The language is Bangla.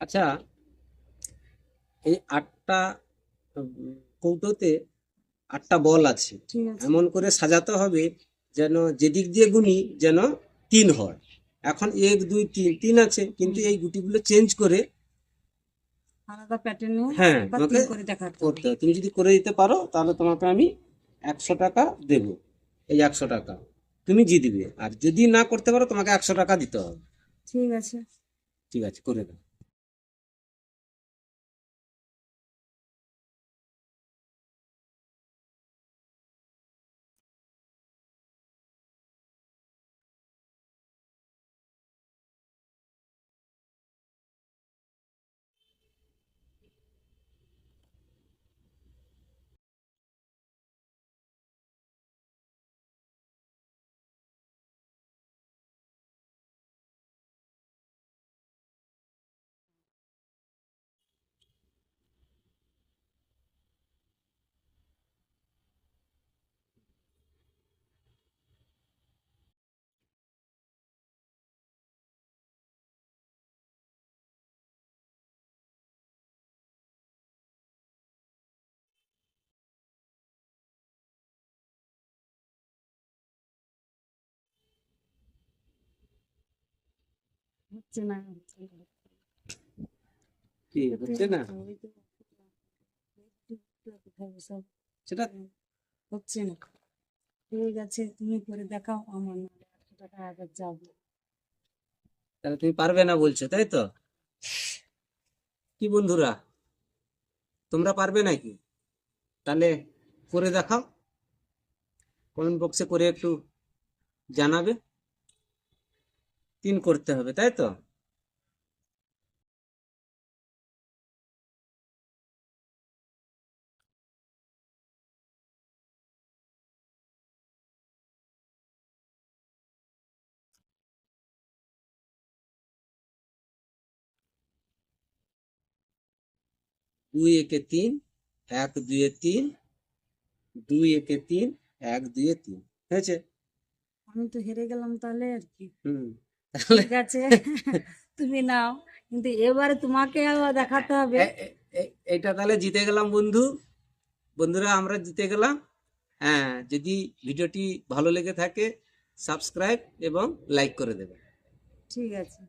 আচ্ছা, এই 8টা কৌটোতে 8টা বল আছে। ঠিক আছে। এমন করে সাজাতে হবে যেন যেদিক দিয়ে গুনি যেন 3 হয়। এখন 1 2 3 3 আছে, কিন্তু হুম, এই গুটিগুলো চেঞ্জ করে, আলাদা প্যাটার্নে হ্যাঁ, এবার তোমাকে 3 করে দেখাতে করতে হবে। হবে। তুমি যদি করে দিতে পারো তাহলে তোমাকে আমি 100 টাকা দেব। এই 100 টাকা তুমি জিতবে, আর যদি না করতে পারো তোমাকে 100 টাকা দিতে হবে। ঠিক আছে। ঠিক আছে, করে দাও। হচ্ছে না, হচ্ছে না। কি এটাতেই হচ্ছে না? হতো, ওই তো কোথায় সব সেটা হচ্ছে না। ঠিক আছে, তুমি করে দেখাও, আমার নাহলে 100 টাকা আগে যাবে। তাহলে তুমি পারবে না বলছো, তাই তো? কি বন্ধুরা, তোমরা পারবে নাকি? তাহলে করে দেখাও, কমেন্ট বক্সে করে একটু জানাবে। 3 করতে হবে, তাই তো? 2 একে 3, 1 2 এ 3, 2 একে 3, 1 2 এ 3 হয়েছে। আমি তো হেরে গেলাম তাহলে আর কি। হুম, তাহলে ঠিক আছে। তুমি নাও, কিন্তু এবারে তোমাকে আবার দেখাতে হবে। এটা তাহলে জিতে গেলাম বন্ধু। বন্ধুরা, আমরা জিতে গেলাম। হ্যাঁ, যদি ভিডিওটি ভালো লেগে থাকে সাবস্ক্রাইব এবং লাইক করে দেবে। ঠিক আছে।